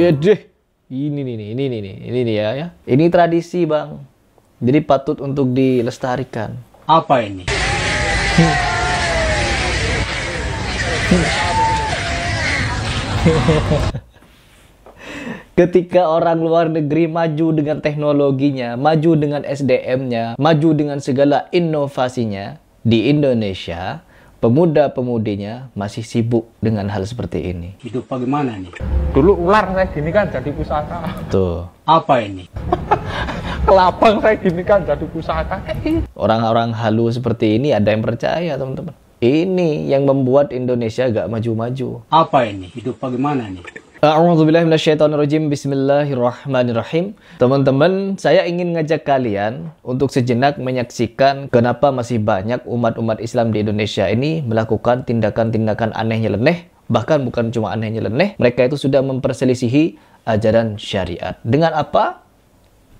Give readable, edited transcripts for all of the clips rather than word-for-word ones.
Widih, ini nih ya. Ini tradisi bang, jadi patut untuk dilestarikan. Apa ini? Ketika orang luar negeri maju dengan teknologinya, maju dengan SDM-nya, maju dengan segala inovasinya, di Indonesia, pemuda-pemudinya masih sibuk dengan hal seperti ini. Hidup bagaimana nih? Dulu ular saya gini kan jadi pusaka. Tuh. Apa ini? Kelabang saya gini kan jadi pusaka. Orang-orang halu seperti ini ada yang percaya, teman-teman. Ini yang membuat Indonesia gak maju-maju. Apa ini? Hidup bagaimana nih? A'udzubillahi minasyaitonirrajim. Bismillahirrahmanirrahim. Teman-teman, saya ingin ngajak kalian untuk sejenak menyaksikan kenapa masih banyak umat-umat Islam di Indonesia ini melakukan tindakan-tindakan aneh nyeleneh. Bahkan bukan cuma aneh nyeleneh, mereka itu sudah memperselisihi ajaran syariat. Dengan apa?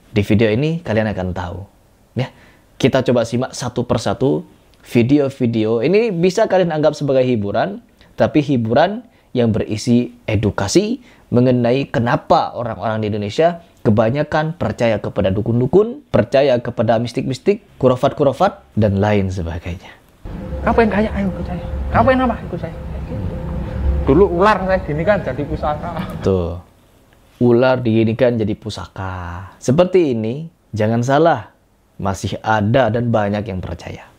Di video ini kalian akan tahu. Ya, kita coba simak satu persatu video-video. Ini bisa kalian anggap sebagai hiburan, tapi hiburan yang berisi edukasi mengenai kenapa orang-orang di Indonesia kebanyakan percaya kepada dukun-dukun, percaya kepada mistik-mistik, kurafat-kurafat, dan lain sebagainya. Kapan kaya ayo ikut saya? Kapan apa ikut saya? Dulu ular saya gini kan jadi pusaka. Tuh, ular diginikan jadi pusaka. Seperti ini, jangan salah, masih ada dan banyak yang percaya.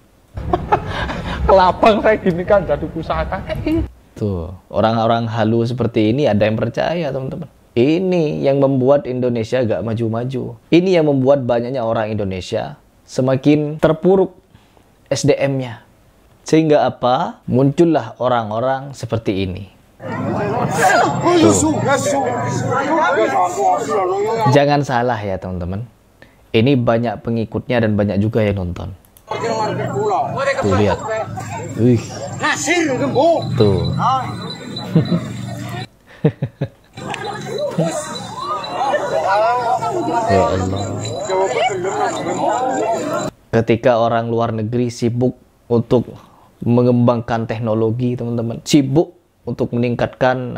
Kelabang saya gini kan jadi pusaka. Tuh, orang-orang halu seperti ini ada yang percaya, teman-teman. Ini yang membuat Indonesia gak maju-maju. Ini yang membuat banyaknya orang Indonesia semakin terpuruk SDM-nya. Sehingga apa? Muncullah orang-orang seperti ini. Tuh. Jangan salah ya, teman-teman. Ini banyak pengikutnya dan banyak juga yang nonton. Tuh, lihat. Wih. Tuh. Ya Allah. Ketika orang luar negeri sibuk untuk mengembangkan teknologi, teman-teman, sibuk untuk meningkatkan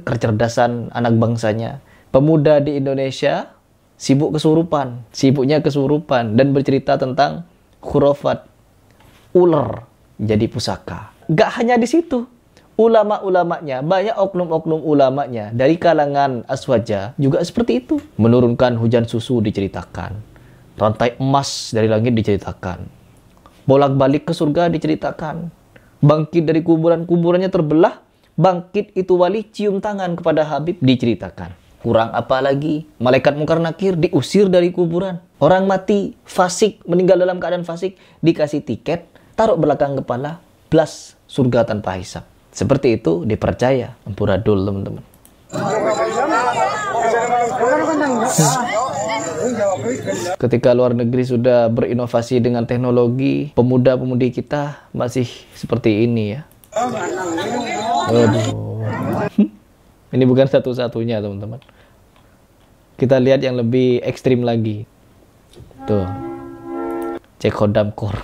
kecerdasan anak bangsanya, pemuda di Indonesia sibuk kesurupan, sibuknya kesurupan dan bercerita tentang khurafat, ular jadi pusaka. Gak hanya di situ, ulama-ulamanya, banyak oknum-oknum ulamanya dari kalangan aswaja juga seperti itu. Menurunkan hujan susu diceritakan, rantai emas dari langit diceritakan, bolak-balik ke surga diceritakan, bangkit dari kuburannya terbelah, bangkit itu wali cium tangan kepada Habib diceritakan. Kurang apa lagi? Malaikat Munkar Nakir diusir dari kuburan. Orang mati, fasik, meninggal dalam keadaan fasik, dikasih tiket, taruh belakang kepala, blas surga tanpa hisab. Seperti itu dipercaya ampuradul, teman-teman. Ketika luar negeri sudah berinovasi dengan teknologi, pemuda-pemudi kita masih seperti ini ya. Aduh. Ini bukan satu-satunya, teman-teman. Kita lihat yang lebih ekstrim lagi. Tuh. Cek Khodam Core.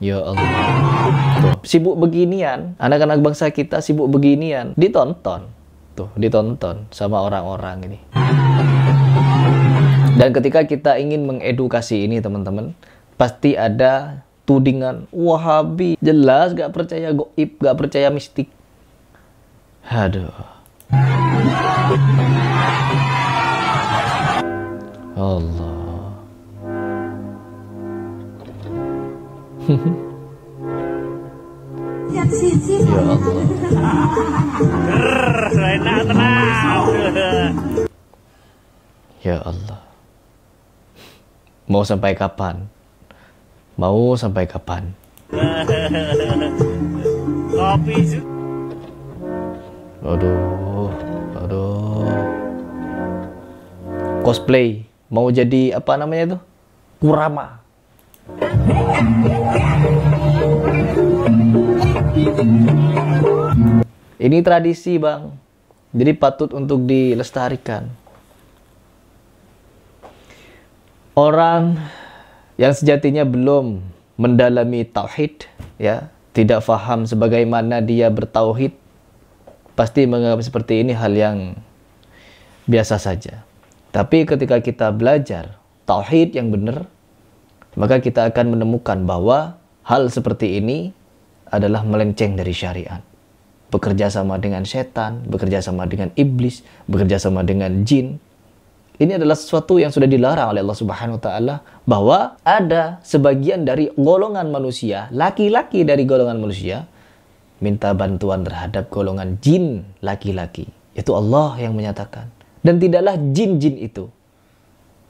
Ya Allah. Tuh. Sibuk beginian, anak-anak bangsa kita sibuk beginian, ditonton. Tuh, ditonton sama orang-orang ini. Dan ketika kita ingin mengedukasi ini, teman-teman, pasti ada tudingan Wahabi, jelas gak percaya goib, gak percaya mistik. Aduh. Allah. Ya Allah. Ya Allah. Mau sampai kapan? Mau sampai kapan? Aduh, aduh. Cosplay, mau jadi apa namanya itu? Kurama. Ini tradisi, Bang. Jadi patut untuk dilestarikan. Orang yang sejatinya belum mendalami tauhid, ya, tidak faham sebagaimana dia bertauhid, pasti menganggap seperti ini hal yang biasa saja. Tapi ketika kita belajar tauhid yang benar, maka kita akan menemukan bahwa hal seperti ini adalah melenceng dari syariat. Bekerja sama dengan setan, bekerja sama dengan iblis, bekerja sama dengan jin. Ini adalah sesuatu yang sudah dilarang oleh Allah Subhanahu wa taala, bahwa ada sebagian dari golongan manusia, laki-laki dari golongan manusia, minta bantuan terhadap golongan jin laki-laki. Itu Allah yang menyatakan. Dan tidaklah jin-jin itu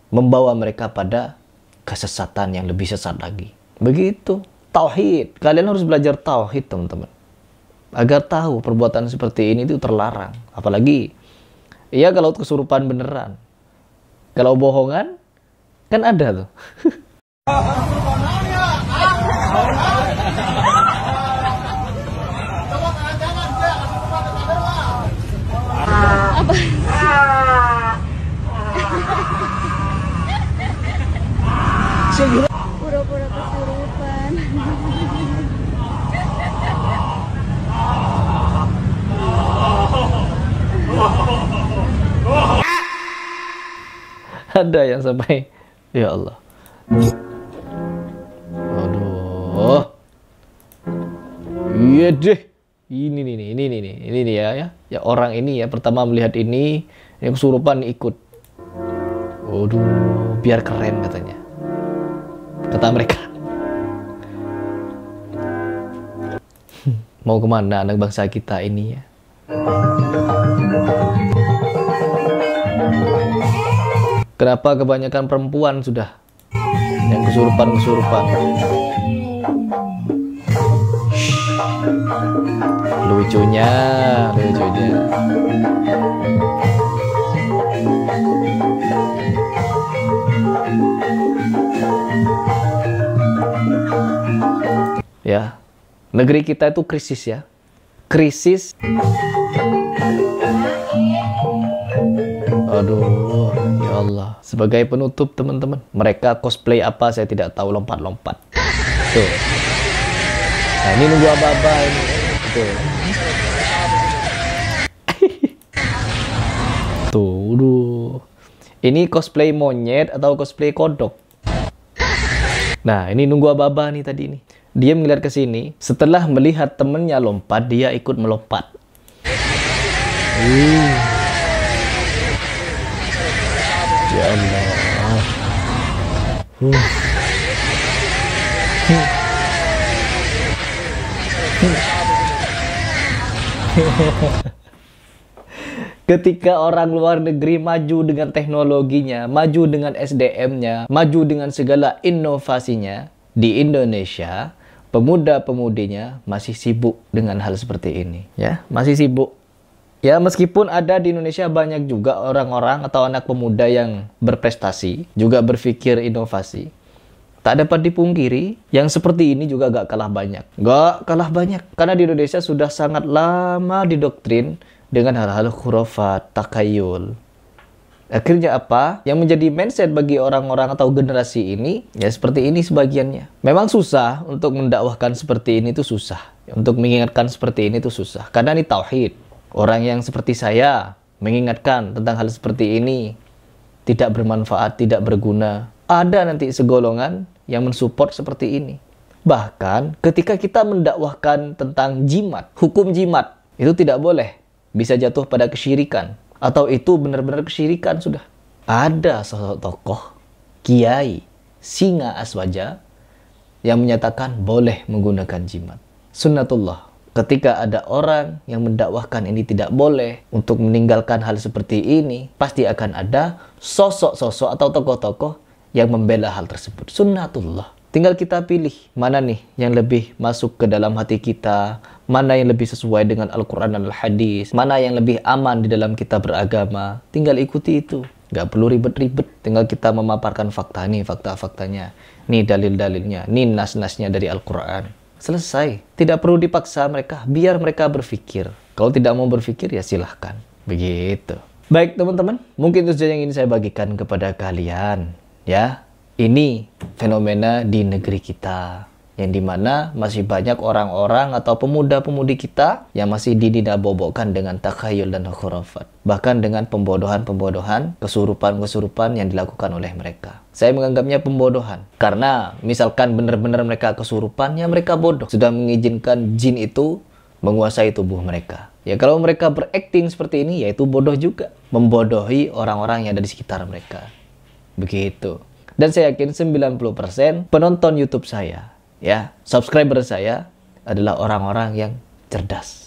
membawa mereka pada kesesatan yang lebih sesat lagi. Begitu. Tauhid. Kalian harus belajar tauhid, teman-teman. Agar tahu perbuatan seperti ini itu terlarang. Apalagi, ya kalau kesurupan beneran. Kalau bohongan, kan ada tuh. Pura-pura kesurupan. Ada yang sampai, ya Allah. Aduh. Iya deh. Ini nih ya. Ya orang ini ya pertama melihat ini, yang kesurupan ikut. Waduh, biar keren katanya. Kata mereka. Mau kemana anak bangsa kita ini ya? Kenapa kebanyakan perempuan sudah yang kesurupan-kesurupan? Lucunya. Ya, negeri kita itu krisis ya. Krisis. Aduh, ya Allah. Sebagai penutup teman-teman, mereka cosplay apa saya tidak tahu, lompat-lompat. Tuh. Nah, ini nunggu apa-apa ini. Tuh. Tuh. Ini cosplay monyet atau cosplay kodok? Nah, ini nunggu aba-aba nih tadi nih. Dia melihat ke sini, setelah melihat temennya lompat, dia ikut melompat. Ya Allah. Ketika orang luar negeri maju dengan teknologinya, maju dengan SDM-nya, maju dengan segala inovasinya, di Indonesia, pemuda-pemudinya masih sibuk dengan hal seperti ini. Ya, masih sibuk. Ya, meskipun ada di Indonesia banyak juga orang-orang atau anak pemuda yang berprestasi, juga berpikir inovasi. Tak dapat dipungkiri, yang seperti ini juga gak kalah banyak. Gak kalah banyak. Karena di Indonesia sudah sangat lama didoktrin dengan hal-hal khurafat, takayul. Akhirnya apa? Yang menjadi mindset bagi orang-orang atau generasi ini, ya seperti ini sebagiannya. Memang susah untuk mendakwahkan seperti ini, itu susah. Untuk mengingatkan seperti ini itu susah. Karena ini tauhid. Orang yang seperti saya mengingatkan tentang hal seperti ini tidak bermanfaat, tidak berguna. Ada nanti segolongan yang mensupport seperti ini. Bahkan ketika kita mendakwahkan tentang jimat, hukum jimat, itu tidak boleh. Bisa jatuh pada kesyirikan. Atau itu benar-benar kesyirikan sudah. Ada sosok tokoh, kiai, singa aswaja, yang menyatakan boleh menggunakan jimat. Sunnatullah. Ketika ada orang yang mendakwahkan ini tidak boleh untuk meninggalkan hal seperti ini, pasti akan ada sosok-sosok atau tokoh-tokoh yang membela hal tersebut. Sunnatullah. Tinggal kita pilih mana nih yang lebih masuk ke dalam hati kita, mana yang lebih sesuai dengan Al-Quran dan Al-Hadis, mana yang lebih aman di dalam kita beragama. Tinggal ikuti itu. Gak perlu ribet-ribet. Tinggal kita memaparkan fakta nih, fakta-faktanya. Nih dalil-dalilnya, nih nas-nasnya dari Al-Quran. Selesai. Tidak perlu dipaksa mereka. Biar mereka berpikir. Kalau tidak mau berpikir ya silahkan. Begitu. Baik teman-teman. Mungkin itu saja yang ingin saya bagikan kepada kalian. Ya. Ini fenomena di negeri kita. yang dimana masih banyak orang-orang atau pemuda-pemudi kita yang masih didinabobokkan dengan takhayul dan khurafat, bahkan dengan pembodohan-pembodohan, kesurupan-kesurupan yang dilakukan oleh mereka. Saya menganggapnya pembodohan karena misalkan benar-benar mereka kesurupan, ya mereka bodoh, sudah mengizinkan jin itu menguasai tubuh mereka. Ya kalau mereka berakting seperti ini, ya itu bodoh juga, membodohi orang-orang yang ada di sekitar mereka. Begitu. Dan saya yakin 90% penonton YouTube saya, ya, subscriber saya adalah orang-orang yang cerdas.